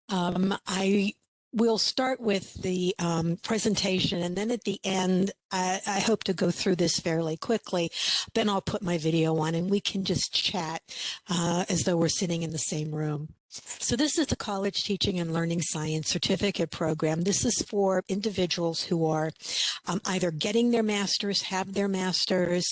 I will start with the presentation, and then at the end, I hope to go through this fairly quickly. Then I'll put my video on, and we can just chat as though we're sitting in the same room. So this is the College Teaching and Learning Science Certificate Program. This is for individuals who are either getting their master's, have their master's,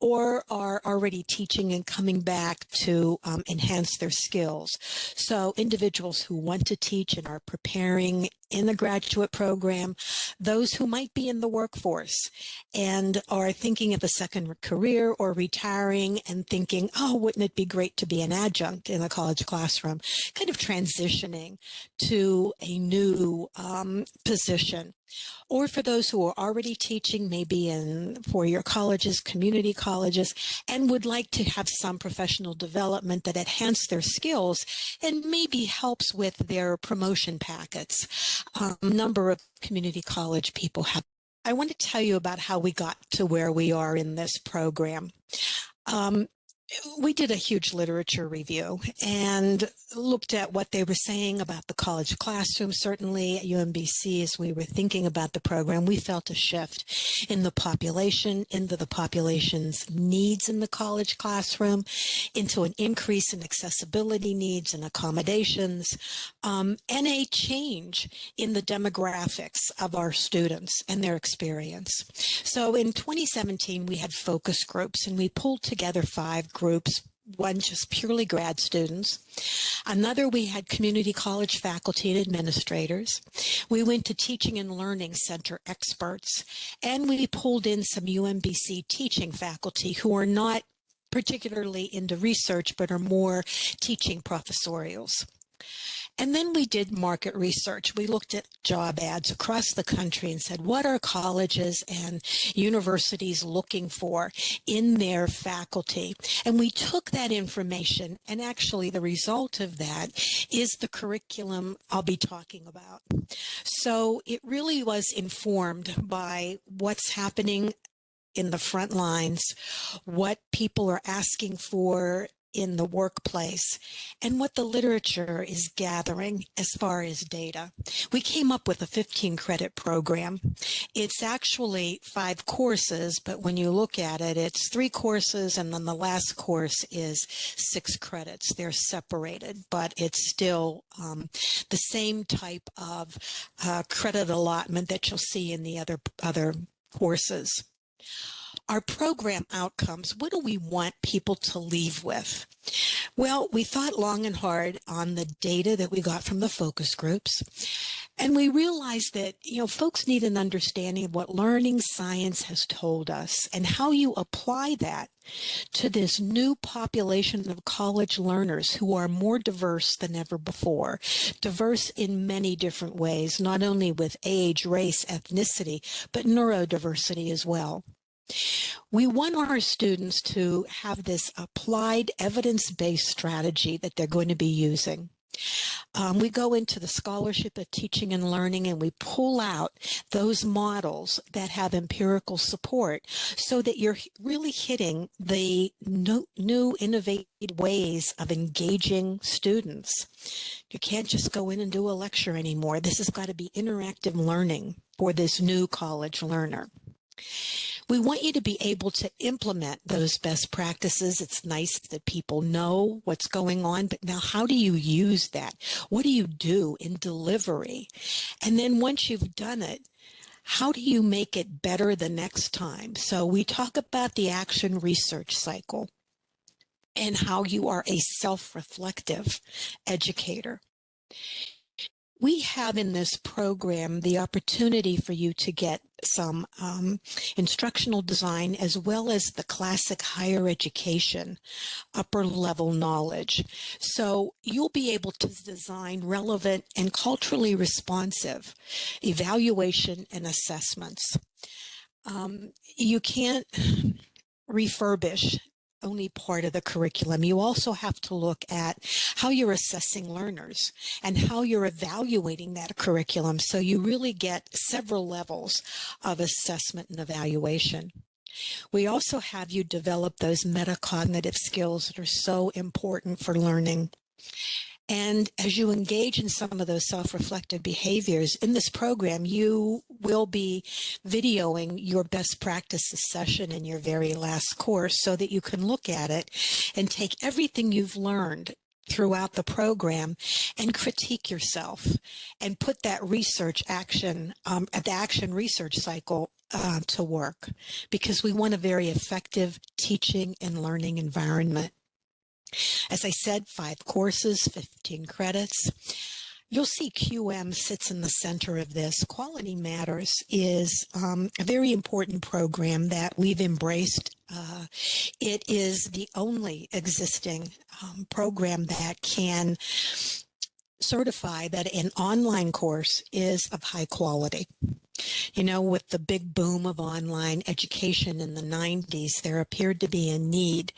or are already teaching and coming back to enhance their skills. So individuals who want to teach and are preparing in the graduate program, those who might be in the workforce and are thinking of a second career or retiring and thinking, oh, wouldn't it be great to be an adjunct in a college classroom, kind of transitioning to a new position. Or for those who are already teaching, maybe in four-year colleges, community colleges, and would like to have some professional development that enhance their skills and maybe helps with their promotion packets. A number of community college people have. I want to tell you about how we got to where we are in this program. We did a huge literature review and looked at what they were saying about the college classroom. Certainly at UMBC, as we were thinking about the program, we felt a shift in the population, into the population's needs in the college classroom, into an increase in accessibility needs and accommodations, and a change in the demographics of our students and their experience. So in 2017, we had focus groups, and we pulled together 5 groups. One just purely grad students. Another, we had community college faculty and administrators. We went to teaching and learning center experts, and we pulled in some UMBC teaching faculty who are not particularly into research, but are more teaching professorials. And then we did market research. We looked at job ads across the country and said, what are colleges and universities looking for in their faculty? And we took that information, and actually the result of that is the curriculum I'll be talking about. So it really was informed by what's happening in the front lines, what people are asking for in the workplace, and what the literature is gathering as far as data. We came up with a 15-credit program. It's actually 5 courses, but when you look at it, it's 3 courses, and then the last course is 6 credits. They're separated, but it's still the same type of credit allotment that you'll see in the other courses. Our program outcomes, what do we want people to leave with? Well, we thought long and hard on the data that we got from the focus groups, and we realized that, folks need an understanding of what learning science has told us and how you apply that to this new population of college learners who are more diverse than ever before, diverse in many different ways, not only with age, race, ethnicity, but neurodiversity as well. We want our students to have this applied evidence-based strategy that they're going to be using. We go into the scholarship of teaching and learning, and we pull out those models that have empirical support so that you're really hitting the new innovative ways of engaging students. You can't just go in and do a lecture anymore. This has got to be interactive learning for this new college learner. We want you to be able to implement those best practices. It's nice that people know what's going on, but now how do you use that? What do you do in delivery? And then once you've done it, how do you make it better the next time? So we talk about the action research cycle and how you are a self-reflective educator. We have in this program the opportunity for you to get some instructional design as well as the classic higher education upper level knowledge. So you'll be able to design relevant and culturally responsive evaluation and assessments. You can't refurbish only part of the curriculum. You also have to look at how you're assessing learners and how you're evaluating that curriculum. So you really get several levels of assessment and evaluation. We also have you develop those metacognitive skills that are so important for learning. And as you engage in some of those self-reflective behaviors in this program, you will be videoing your best practices session in your very last course so that you can look at it and take everything you've learned throughout the program and critique yourself and put that research action, the action research cycle to work, because we want a very effective teaching and learning environment. As I said, 5 courses, 15 credits. You'll see QM sits in the center of this. Quality Matters is a very important program that we've embraced. It is the only existing program that can certify that an online course is of high quality. You know, with the big boom of online education in the 90s, there appeared to be a need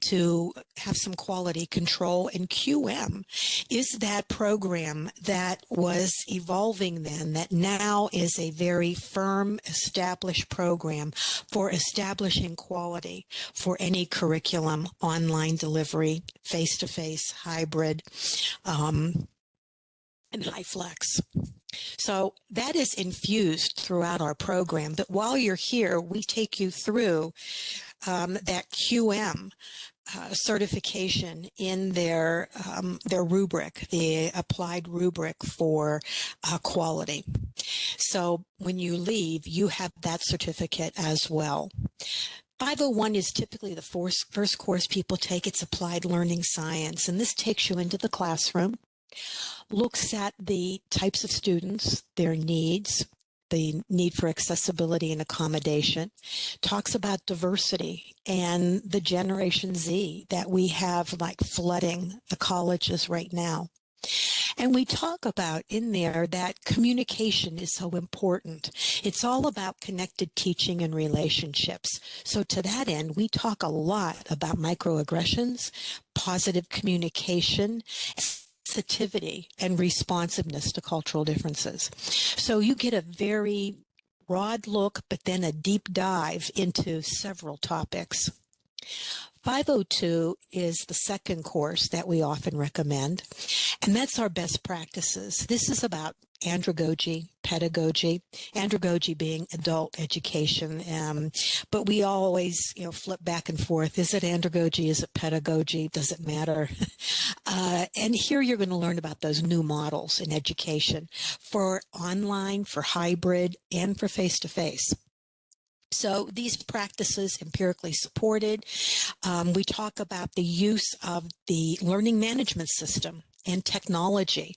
to have some quality control, and QM is that program that was evolving then, that now is a very firm, established program for establishing quality for any curriculum, online delivery, face-to-face, hybrid, and HighFlex. So that is infused throughout our program. But while you're here, we take you through that QM certification in their rubric, the applied rubric for quality. So when you leave, you have that certificate as well. 501 is typically the first course people take. It's applied learning science, and this takes you into the classroom, looks at the types of students, their needs, the need for accessibility and accommodation, talks about diversity and the Generation Z that we have like flooding the colleges right now. And we talk about in there that communication is so important. It's all about connected teaching and relationships. So to that end, we talk a lot about microaggressions, positive communication, sensitivity, and responsiveness to cultural differences. So you get a very broad look, but then a deep dive into several topics. 502 is the second course that we often recommend, and that's our best practices. This is about andragogy, pedagogy, andragogy being adult education, but we always, flip back and forth. Is it andragogy? Is it pedagogy? Does it matter? And here you're going to learn about those new models in education for online, for hybrid, and for face-to-face. So these practices empirically supported. We talk about the use of the learning management system and technology,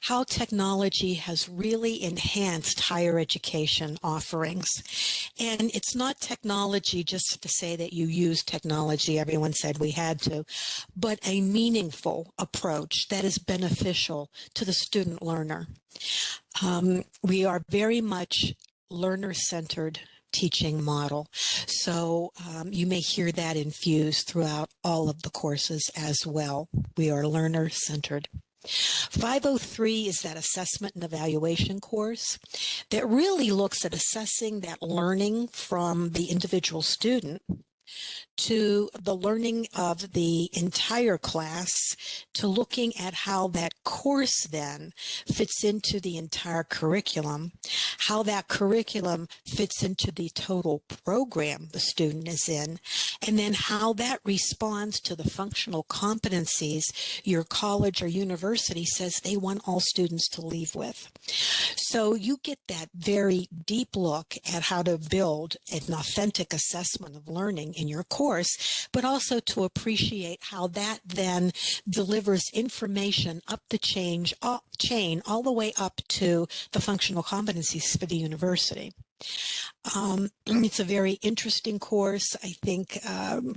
how technology has really enhanced higher education offerings. And it's not technology just to say that you use technology, everyone said we had to, but a meaningful approach that is beneficial to the student learner. We are very much learner-centered teaching model. So you may hear that infused throughout all of the courses as well. We are learner-centered. 503 is that assessment and evaluation course that really looks at assessing that learning from the individual student to the learning of the entire class, to looking at how that course then fits into the entire curriculum, how that curriculum fits into the total program the student is in, and then how that responds to the functional competencies your college or university says they want all students to leave with. So you get that very deep look at how to build an authentic assessment of learning in your course, but also to appreciate how that then delivers information up the chain all the way up to the functional competencies for the university. It's a very interesting course. I think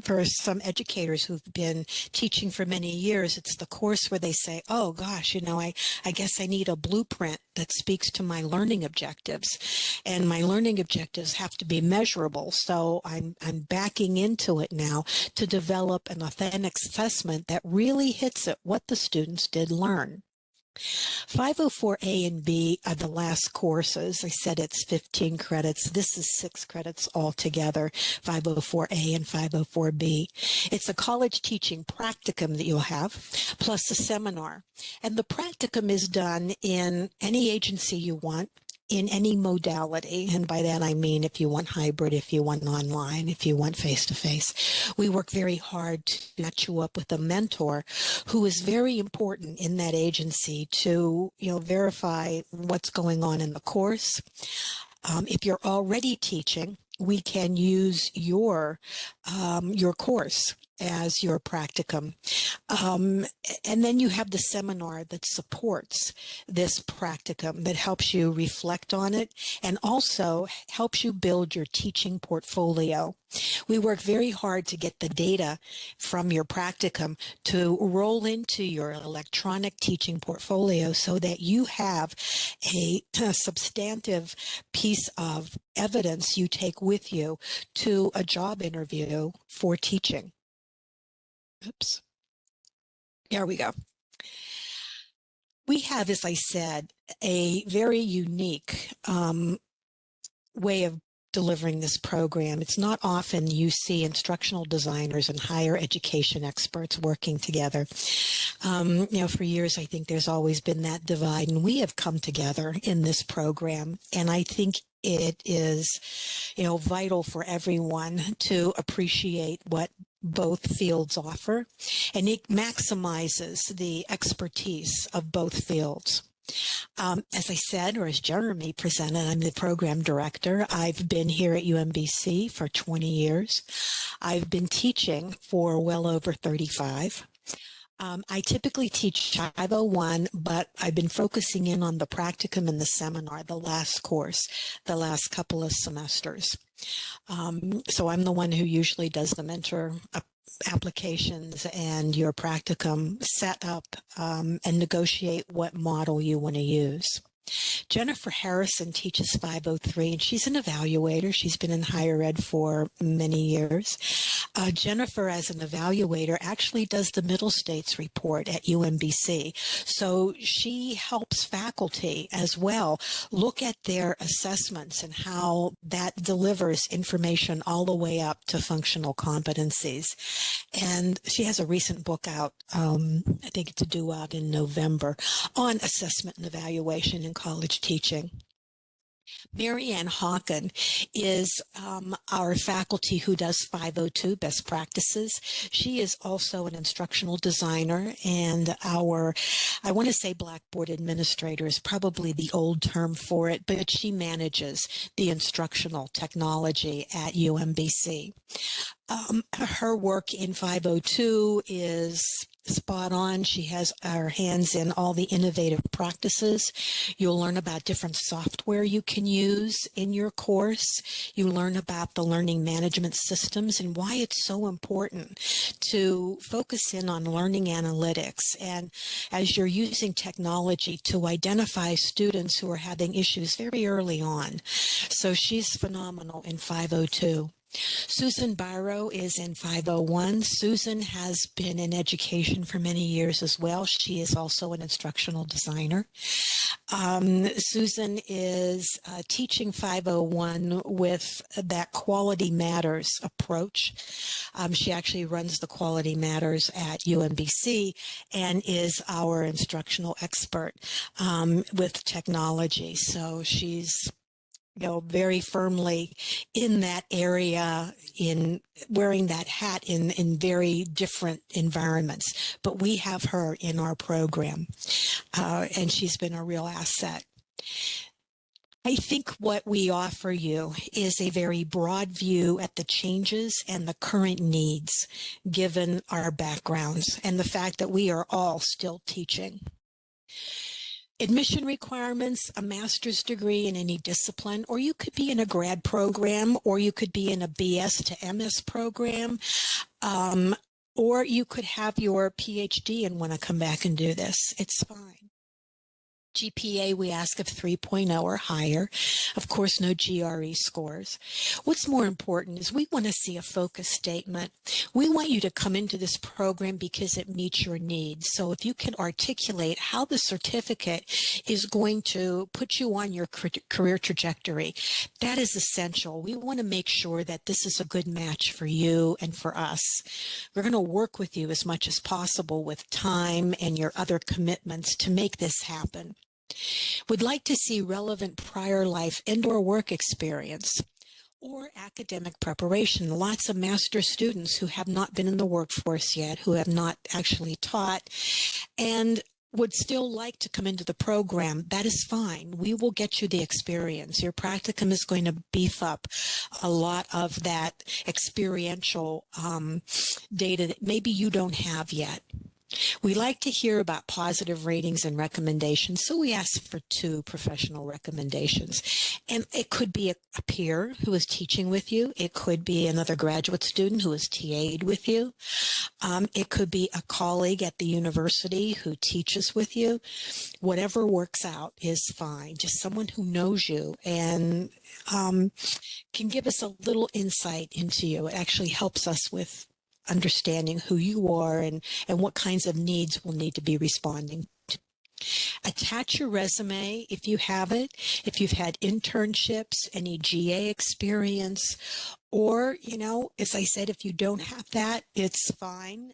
for some educators who've been teaching for many years, it's the course where they say, oh gosh, I guess I need a blueprint that speaks to my learning objectives. And my learning objectives have to be measurable. So I'm backing into it now to develop an authentic assessment that really hits at what the students did learn. 504A and B are the last courses. I said it's 15 credits. This is 6 credits altogether, 504A and 504B. It's a college teaching practicum that you'll have, plus a seminar. And the practicum is done in any agency you want, in any modality. And by that, I mean, if you want hybrid, if you want online, if you want face-to-face. We work very hard to match you up with a mentor who is very important in that agency to, verify what's going on in the course. If you're already teaching, we can use your course as your practicum. And then you have the seminar that supports this practicum, that helps you reflect on it and also helps you build your teaching portfolio. We work very hard to get the data from your practicum to roll into your electronic teaching portfolio so that you have a substantive piece of evidence you take with you to a job interview for teaching. Oops. There we go. We have, as I said, a very unique way of delivering this program. It's not often you see instructional designers and higher education experts working together. For years, I think there's always been that divide, and we have come together in this program. And I think it is, vital for everyone to appreciate what both fields offer, and it maximizes the expertise of both fields. As I said, or as Jeremy presented, I'm the program director. I've been here at UMBC for 20 years. I've been teaching for well over 35. I typically teach 501, but I've been focusing in on the practicum and the seminar, the last course, the last couple of semesters. So I'm the one who usually does the mentor applications and your practicum set up and negotiate what model you want to use. Jennifer Harrison teaches 503, and she's an evaluator. She's been in higher ed for many years. Jennifer, as an evaluator, actually does the Middle States report at UMBC. So she helps faculty as well look at their assessments and how that delivers information all the way up to functional competencies. And she has a recent book out, I think it's due out in November, on assessment and evaluation in college teaching. Mary Ann Hawken is our faculty who does 502 best practices. She is also an instructional designer, and I want to say Blackboard administrator is probably the old term for it, but she manages the instructional technology at UMBC. Her work in 502 is spot on. She has her hands in all the innovative practices. You'll learn about different software you can use in your course. You learn about the learning management systems and why it's so important to focus in on learning analytics. And as you're using technology to identify students who are having issues very early on. So she's phenomenal in 502. Susan Barrow is in 501. Susan has been in education for many years as well. She is also an instructional designer. Susan is teaching 501 with that Quality Matters approach. She actually runs the Quality Matters at UMBC and is our instructional expert with technology. So she's very firmly in that area, in wearing that hat in very different environments. But we have her in our program, and she's been a real asset. I think what we offer you is a very broad view at the changes and the current needs, given our backgrounds and the fact that we are all still teaching. Admission requirements, a master's degree in any discipline, or you could be in a grad program, or you could be in a BS to MS program, or you could have your PhD and want to come back and do this. It's fine. GPA, we ask of 3.0 or higher. Of course, no GRE scores. What's more important is we want to see a focus statement. We want you to come into this program because it meets your needs. So if you can articulate how the certificate is going to put you on your career trajectory, that is essential. We want to make sure that this is a good match for you and for us. We're going to work with you as much as possible with time and your other commitments to make this happen. Would like to see relevant prior life and/or work experience or academic preparation. Lots of master students who have not been in the workforce yet, who have not actually taught, and would still like to come into the program. That is fine. We will get you the experience. Your practicum is going to beef up a lot of that experiential data that maybe you don't have yet. We like to hear about positive ratings and recommendations, so we ask for 2 professional recommendations. And it could be a peer who is teaching with you. It could be another graduate student who is TA'd with you. It could be a colleague at the university who teaches with you. Whatever works out is fine. Just someone who knows you and can give us a little insight into you. It actually helps us with understanding who you are and what kinds of needs will need to be responding to. Attach your resume if you have it, if you've had internships, any GA experience, or, as I said, if you don't have that, it's fine.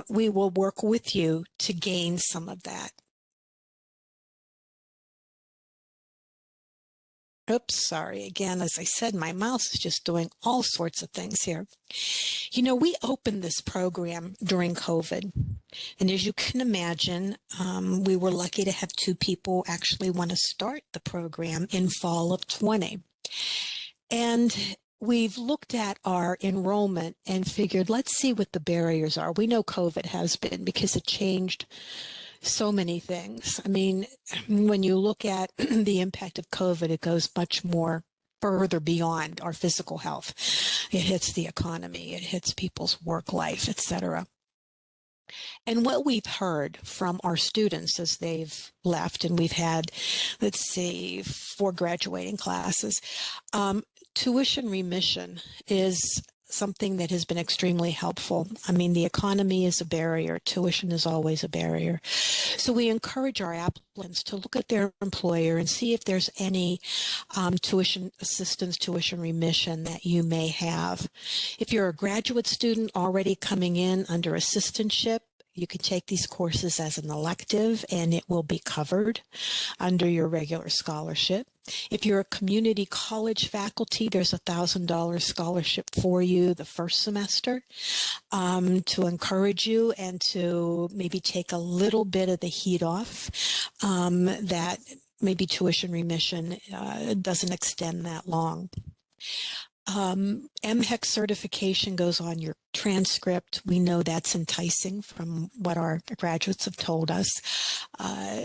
We will work with you to gain some of that. Oops, sorry. Again, as I said, my mouse is just doing all sorts of things here. We opened this program during COVID. And as you can imagine, we were lucky to have 2 people actually want to start the program in fall of 20. And we've looked at our enrollment and figured, let's see what the barriers are. We know COVID has been, because it changed so many things. I mean, when you look at the impact of COVID, it goes much more further beyond our physical health. It hits the economy, it hits people's work life, etc. And what we've heard from our students as they've left, and we've had, 4 graduating classes, tuition remission is something that has been extremely helpful. I mean, the economy is a barrier. Tuition is always a barrier. So we encourage our applicants to look at their employer and see if there's any tuition assistance, tuition remission that you may have. If you're a graduate student already coming in under assistantship, you can take these courses as an elective and it will be covered under your regular scholarship. If you're a community college faculty, there's a $1,000 scholarship for you the first semester to encourage you and to maybe take a little bit of the heat off that maybe tuition remission doesn't extend that long. MHEC certification goes on your transcript. We know that's enticing from what our graduates have told us.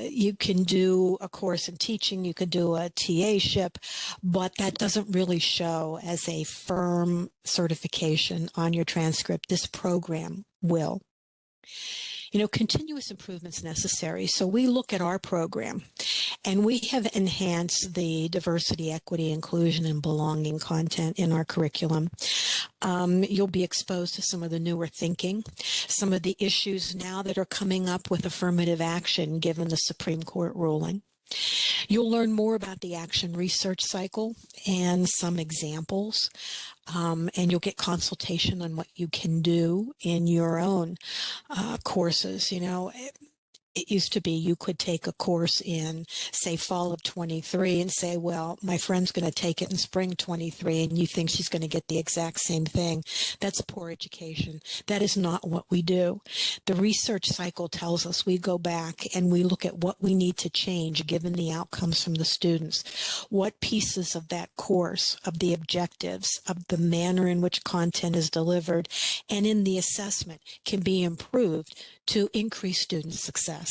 You can do a course in teaching, you could do a TA-ship, but that doesn't really show as a firm certification on your transcript. This program will. Continuous improvement's necessary. So we look at our program and we have enhanced the diversity, equity, inclusion, and belonging content in our curriculum. You'll be exposed to some of the newer thinking, some of the issues now that are coming up with affirmative action given the Supreme Court ruling. You'll learn more about the action research cycle and some examples, and you'll get consultation on what you can do in your own courses. It used to be you could take a course in, say, fall of 23 and say, well, my friend's going to take it in spring 23, and you think she's going to get the exact same thing. That's poor education. That is not what we do. The research cycle tells us we go back and we look at what we need to change given the outcomes from the students. What pieces of that course, of the objectives, of the manner in which content is delivered, and in the assessment can be improved to increase student success.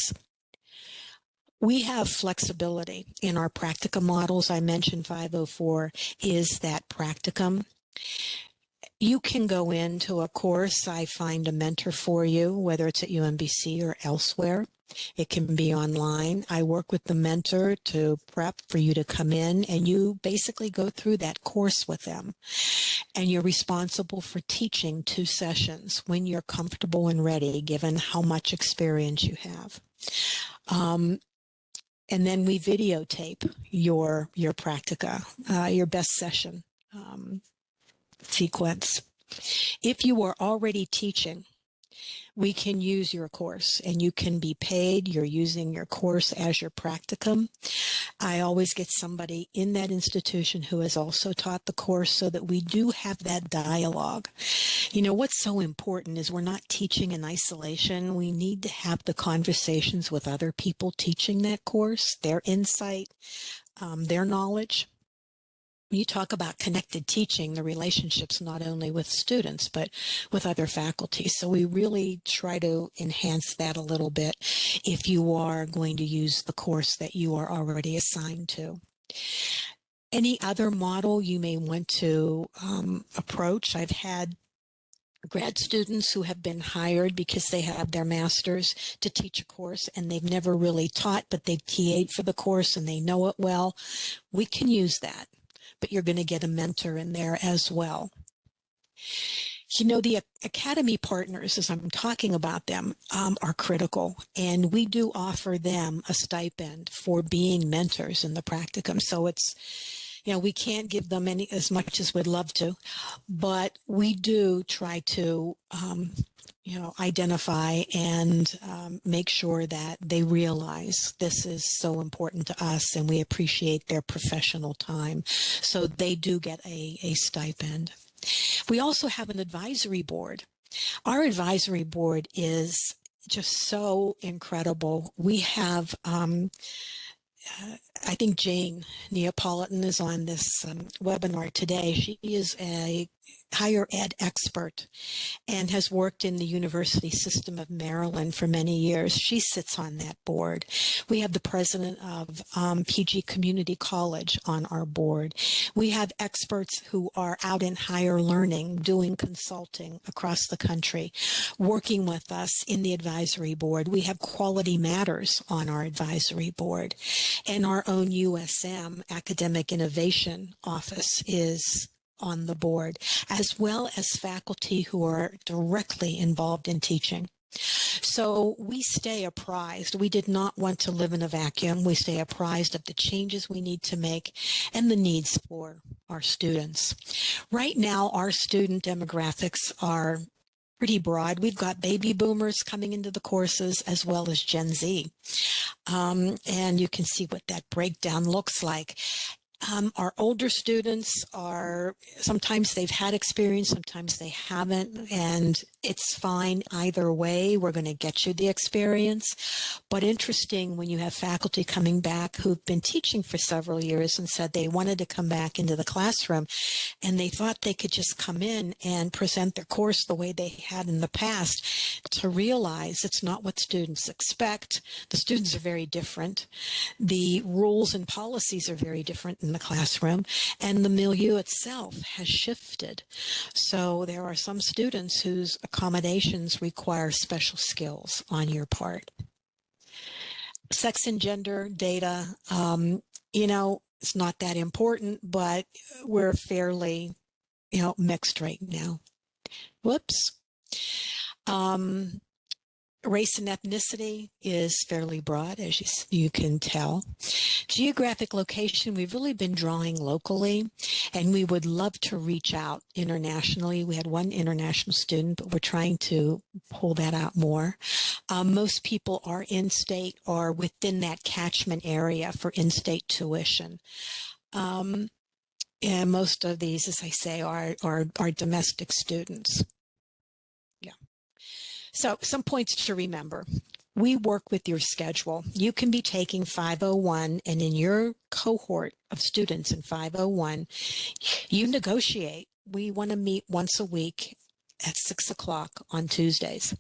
We have flexibility in our practicum models. I mentioned 504 is that practicum. You can go into a course. I find a mentor for you, whether it's at UMBC or elsewhere. It can be online. I work with the mentor to prep for you to come in, and you basically go through that course with them. And you're responsible for teaching 2 sessions when you're comfortable and ready, given how much experience you have. And then we videotape your practica, your best session sequence. If you are already teaching, we can use your course and you can be paid. You're using your course as your practicum. I always get somebody in that institution who has also taught the course so that we do have that dialogue. You know, what's so important is we're not teaching in isolation. We need to have the conversations with other people teaching that course, their insight, their knowledge. You talk about connected teaching, the relationships not only with students, but with other faculty. So we really try to enhance that a little bit if you are going to use the course that you are already assigned to. Any other model you may want to approach? I've had grad students who have been hired because they have their master's to teach a course and they've never really taught, but they've TA'd for the course and they know it well. We can use that, but you're going to get a mentor in there as well. You know, the academy partners, as I'm talking about them, are critical, and we do offer them a stipend for being mentors in the practicum. So it's, you know, we can't give them as much as we'd love to, but we do try to, you know, identify and make sure that they realize this is so important to us and we appreciate their professional time. So they do get a stipend. We also have an advisory board. Our advisory board is just so incredible. We have I think Jane Neapolitan is on this webinar today. She is a higher ed expert and has worked in the University System of Maryland for many years. She sits on that board. We have the president of PG Community College on our board. We have experts who are out in higher learning, doing consulting across the country, working with us in the advisory board. We have Quality Matters on our advisory board. And our own USM, Academic Innovation Office, is on the board, as well as faculty who are directly involved in teaching. So we stay apprised. We did not want to live in a vacuum. We stay apprised of the changes we need to make and the needs for our students. Right now, our student demographics are pretty broad. We've got baby boomers coming into the courses as well as Gen Z. And you can see what that breakdown looks like. Our older students are, sometimes they've had experience, sometimes they haven't, and it's fine either way. We're going to get you the experience. But interesting when you have faculty coming back who've been teaching for several years and said they wanted to come back into the classroom and they thought they could just come in and present their course the way they had in the past, to realize it's not what students expect. The students are very different. The rules and policies are very different in the classroom, and the milieu itself has shifted. So there are some students whose accommodations require special skills on your part. Sex and gender data, you know, it's not that important, but we're fairly, you know, mixed right now. Whoops. Race and ethnicity is fairly broad, as you can tell. Geographic location, we've really been drawing locally, and we would love to reach out internationally. We had one international student, but we're trying to pull that out more. Most people are in-state or within that catchment area for in-state tuition. And most of these, as I say, are domestic students. So some points to remember. We work with your schedule. You can be taking 501, and in your cohort of students in 501, you negotiate. We want to meet once a week at 6 o'clock on Tuesdays,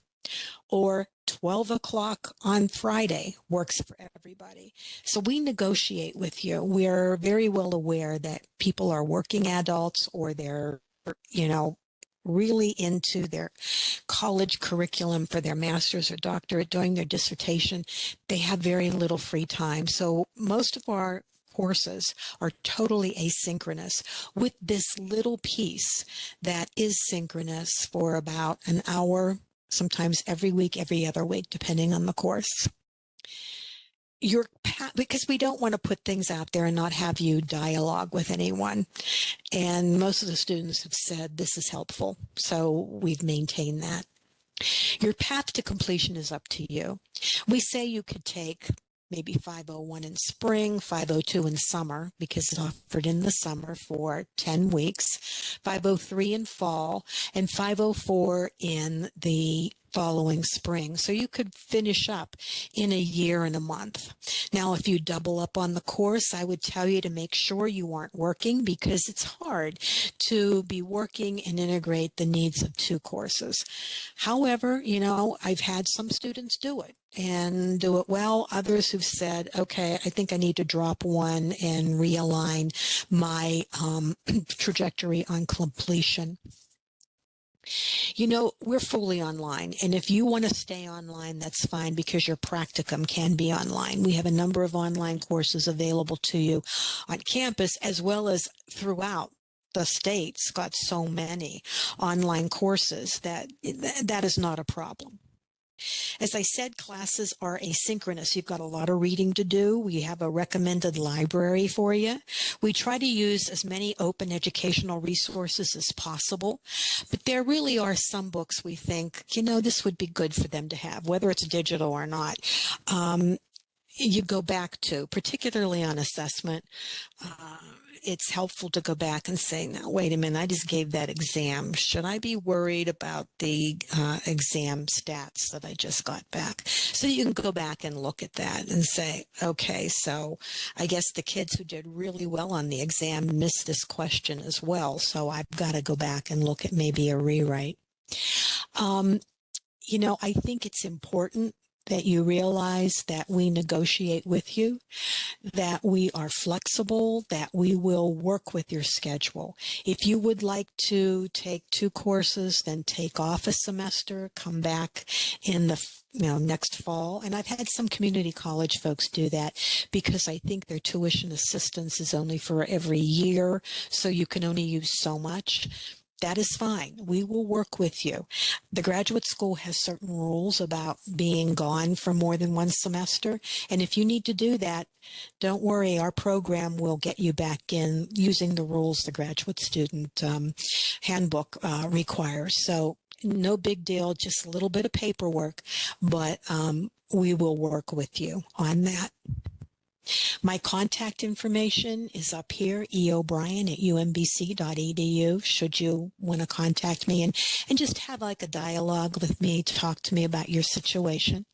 or 12 o'clock on Friday works for everybody. So we negotiate with you. We're very well aware that people are working adults or they're, you know, really into their college curriculum for their master's or doctorate, doing their dissertation, they have very little free time. So most of our courses are totally asynchronous, with this little piece that is synchronous for about an hour, sometimes every week, every other week, depending on the course. Because we don't want to put things out there and not have you dialogue with anyone. And most of the students have said this is helpful. So we've maintained that. Your path to completion is up to you. We say you could take maybe 501 in spring, 502 in summer, because it's offered in the summer for 10 weeks, 503 in fall, and 504 in the following spring. So you could finish up in a year and a month. Now, if you double up on the course, I would tell you to make sure you aren't working, because it's hard to be working and integrate the needs of two courses. However, you know, I've had some students do it and do it well. Others who've said, okay, I think I need to drop one and realign my trajectory on completion. You know, we're fully online, and if you want to stay online, that's fine, because your practicum can be online. We have a number of online courses available to you on campus, as well as throughout the state's got so many online courses that is not a problem. As I said, classes are asynchronous. You've got a lot of reading to do. We have a recommended library for you. We try to use as many open educational resources as possible, but there really are some books we think, you know, this would be good for them to have, whether it's digital or not. You go back to, particularly on assessment, it's helpful to go back and say, now, wait a minute, I just gave that exam. Should I be worried about the exam stats that I just got back? So you can go back and look at that and say, okay, so I guess the kids who did really well on the exam missed this question as well. So I've got to go back and look at maybe a rewrite. You know, I think it's important that you realize that we negotiate with you, that we are flexible, that we will work with your schedule. If you would like to take two courses, then take off a semester, come back in the next fall. And I've had some community college folks do that, because I think their tuition assistance is only for every year, so you can only use so much. That is fine. We will work with you. The graduate school has certain rules about being gone for more than one semester. And if you need to do that, don't worry. Our program will get you back in using the rules the graduate student handbook requires. So no big deal, just a little bit of paperwork, but we will work with you on that. My contact information is up here, eobrien@umbc.edu, should you want to contact me and just have like a dialogue with me, to talk to me about your situation.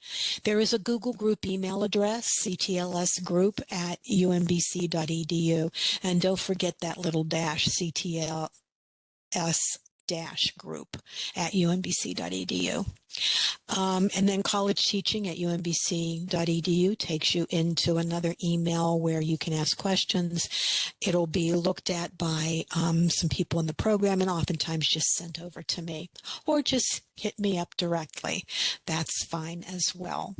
There is a Google group email address, ctlsgroup@umbc.edu, and don't forget that little dash, ctls-group@umbc.edu. And then college teaching at umbc.edu takes you into another email where you can ask questions. It'll be looked at by some people in the program, and oftentimes just sent over to me, or just hit me up directly. That's fine as well.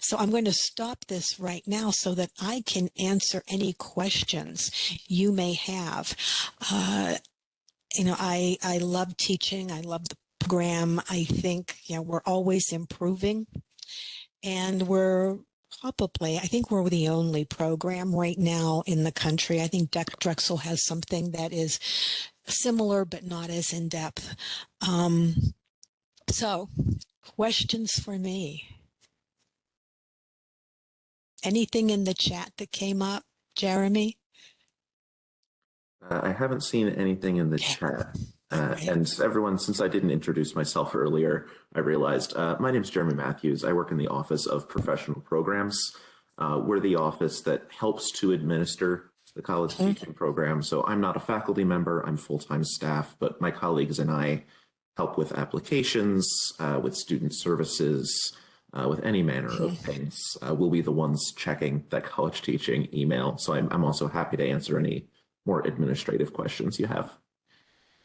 So I'm going to stop this right now so that I can answer any questions you may have. I love teaching. I love the program. I think, we're always improving, and I think we're the only program right now in the country. I think Drexel has something that is similar, but not as in depth. So questions for me? Anything in the chat that came up, Jeremy? I haven't seen anything in the chat. Right. And everyone, since I didn't introduce myself earlier, I realized my name is Jeremy Matthews. I work in the Office of Professional Programs. We're the office that helps to administer the college teaching program. So I'm not a faculty member, I'm full-time staff, but my colleagues and I help with applications, with student services, with any manner of things. We'll be the ones checking that college teaching email. So I'm also happy to answer any more administrative questions you have.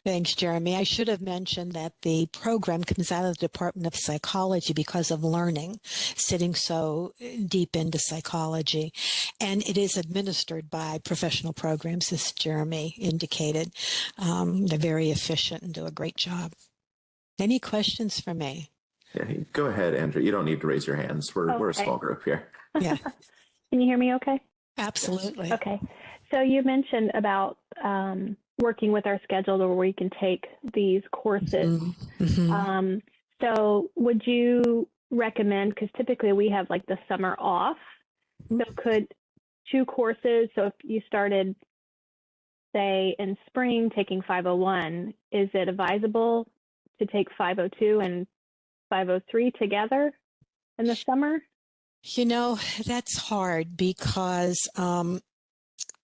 Thanks, Jeremy. I should have mentioned that the program comes out of the Department of Psychology because of learning, sitting so deep into psychology. And it is administered by professional programs, as Jeremy indicated. They're very efficient and do a great job. Any questions for me? Yeah, go ahead, Andrew. You don't need to raise your hands. We're a small group here. Yeah, Can you hear me okay? absolutely. Okay. So you mentioned about working with our schedule where we can take these courses. Mm-hmm. So would you recommend, because typically we have like the summer off, so could 2 courses, so if you started, say, in spring taking 501, is it advisable to take 502 and 503 together in the summer? You know, that's hard because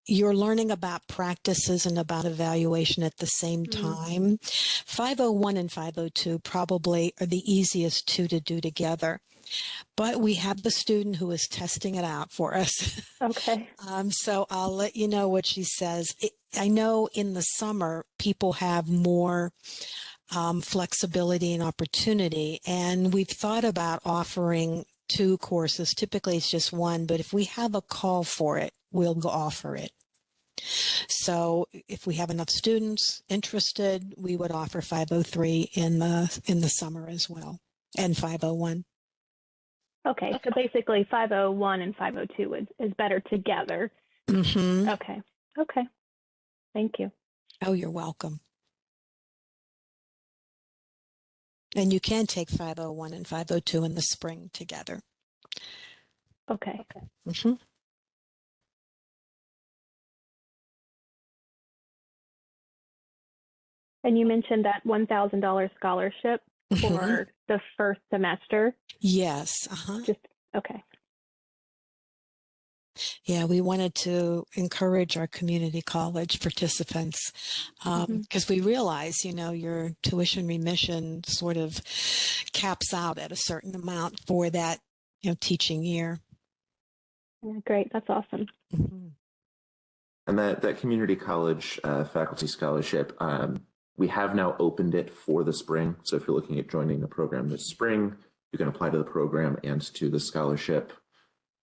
you're learning about practices and about evaluation at the same time. 501 and 502 probably are the easiest 2 to do together. But we have the student who is testing it out for us. Okay. So I'll let you know what she says. I know in the summer, people have more flexibility and opportunity. And we've thought about offering 2 courses. Typically, it's just 1, but if we have a call for it, we'll go offer it. So if we have enough students interested, we would offer 503 in the summer as well, and 501. Okay, so basically 501 and 502 is better together. Mm-hmm. Okay. Thank you. Oh, you're welcome. And you can take 501 and 502 in the spring together. Okay. Mm-hmm. And you mentioned that $1,000 scholarship for the first semester. Yes. Uh-huh. Okay. Yeah, we wanted to encourage our community college participants because we realize, your tuition remission sort of caps out at a certain amount for that, teaching year. Yeah, great. That's awesome. Mm-hmm. And that community college faculty scholarship, we have now opened it for the spring. So if you're looking at joining the program this spring, you can apply to the program and to the scholarship.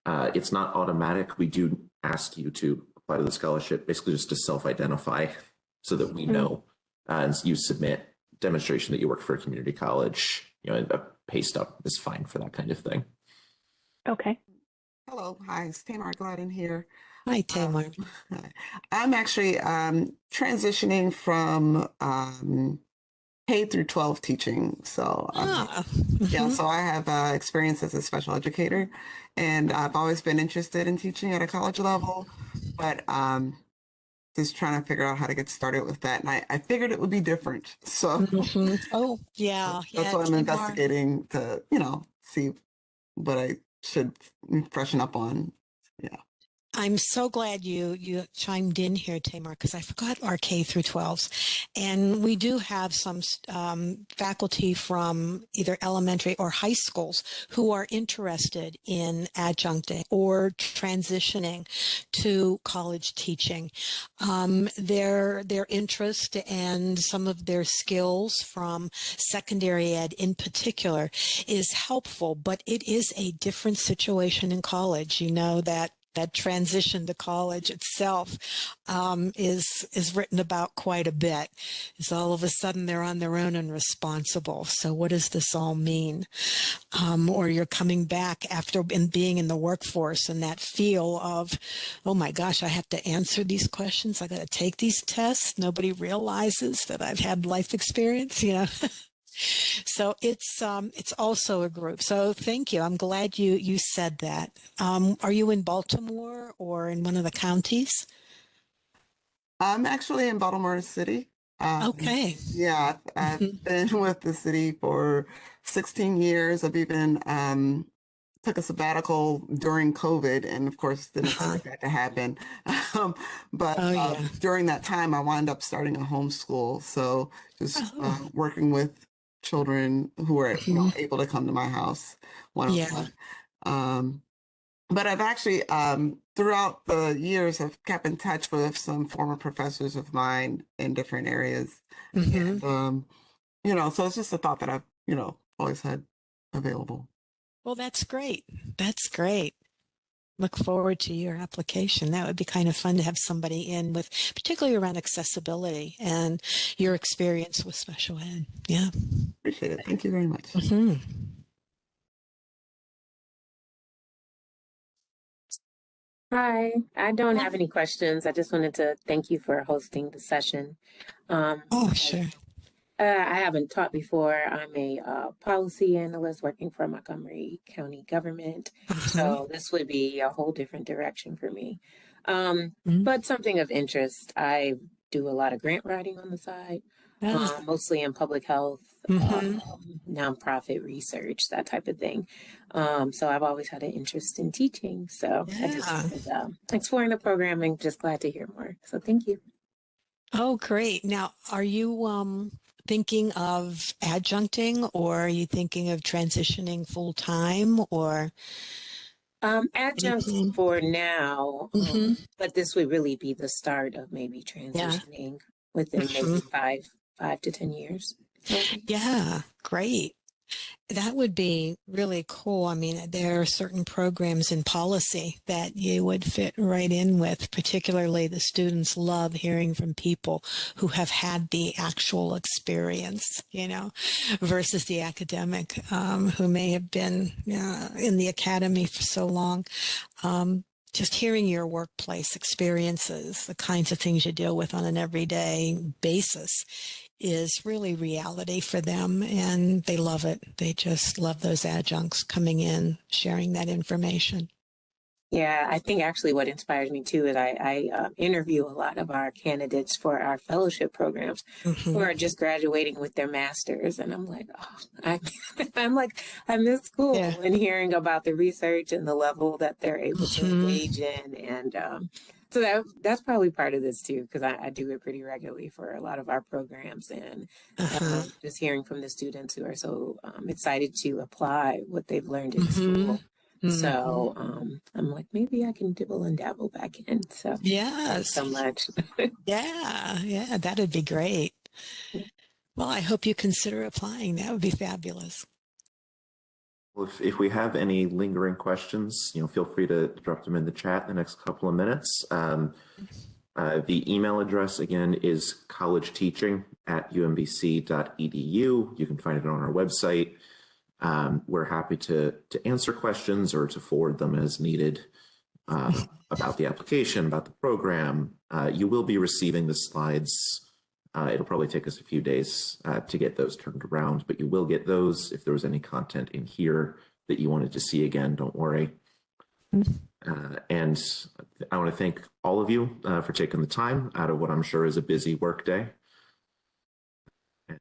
It's not automatic. We do ask you to apply to the scholarship, basically just to self-identify so that we know. And you submit demonstration that you work for a community college. A pay stub is fine for that kind of thing. Okay. Hello, hi, it's Tamar Gladden here. Hi, Tamar. I'm actually transitioning from K through 12 teaching. So, so I have experience as a special educator, and I've always been interested in teaching at a college level, but just trying to figure out how to get started with that. And I figured it would be different. So, Oh, yeah. That's what I'm investigating to, see what I should freshen up on. Yeah. I'm so glad you chimed in here, Tamar, because I forgot our K through 12s. And we do have some faculty from either elementary or high schools who are interested in adjuncting or transitioning to college teaching. Their interest and some of their skills from secondary ed in particular is helpful, but it is a different situation in college. That transition to college itself is written about quite a bit. Is all of a sudden they're on their own and responsible. So what does this all mean? Or you're coming back after being in the workforce and that feel of, oh my gosh, I have to answer these questions. I got to take these tests. Nobody realizes that I've had life experience, So it's also a group. So thank you. I'm glad you said that. Are you in Baltimore or in one of the counties? I'm actually in Baltimore City. Okay. Yeah, I've been with the city for 16 years. I've even took a sabbatical during COVID, and of course didn't expect that to happen. But during that time, I wound up starting a homeschool. So just working with children who are able to come to my house one-on-one. But I've actually throughout the years, have kept in touch with some former professors of mine in different areas. Mm-hmm. And, so it's just a thought that I've, always had available. Well, that's great. That's great. Look forward to your application. That would be kind of fun to have somebody in with, particularly around accessibility and your experience with special ed. Yeah. Appreciate it. Thank you very much. Mm-hmm. Hi, I don't have any questions. I just wanted to thank you for hosting the session. Oh, sure. I haven't taught before. I'm a policy analyst working for Montgomery County government. Uh-huh. So this would be a whole different direction for me. Mm-hmm. But something of interest. I do a lot of grant writing on the side, Ah. mostly in public health, Mm-hmm. nonprofit research, that type of thing. So I've always had an interest in teaching. So I just Yeah. was exploring the program and just glad to hear more. So thank you. Oh, great. Now, are you thinking of adjuncting, or are you thinking of transitioning full time, or Adjuncts anything? for now, Mm-hmm. but this would really be the start of maybe Yeah. transitioning within Mm-hmm. maybe 5 to 10 years. Okay. Yeah. Great. That would be really cool. I mean, there are certain programs in policy that you would fit right in with. Particularly, the students love hearing from people who have had the actual experience, versus the academic who may have been in the academy for so long. Just hearing your workplace experiences, the kinds of things you deal with on an everyday basis, is really reality for them, and they love it. They just love those adjuncts coming in, sharing that information. Yeah, I think actually what inspires me too is I interview a lot of our candidates for our fellowship programs who Mm-hmm. are just graduating with their masters, and I'm like, oh, I'm like, I miss Yeah. school and hearing about the research and the level that they're able to Mm-hmm. engage in, and so that's probably part of this too, because I do it pretty regularly for a lot of our programs, and Uh-huh. just hearing from the students who are so excited to apply what they've learned in Mm-hmm. school. Mm-hmm. So I'm like, maybe I can dibble and dabble back in. So thanks Yes. so much. Yeah. Yeah. That'd be great. Well, I hope you consider applying. That would be fabulous. Well, if we have any lingering questions, feel free to drop them in the chat in the next couple of minutes. The email address again is collegeteaching@umbc.edu. You can find it on our website. We're happy to answer questions or to forward them as needed about the application, about the program. You will be receiving the slides. It'll probably take us a few days to get those turned around, but you will get those. If there was any content in here that you wanted to see again, don't worry. And I want to thank all of you for taking the time out of what I'm sure is a busy work day. And,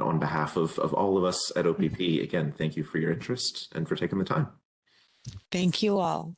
on behalf of all of us at OPP, again, thank you for your interest and for taking the time. Thank you all.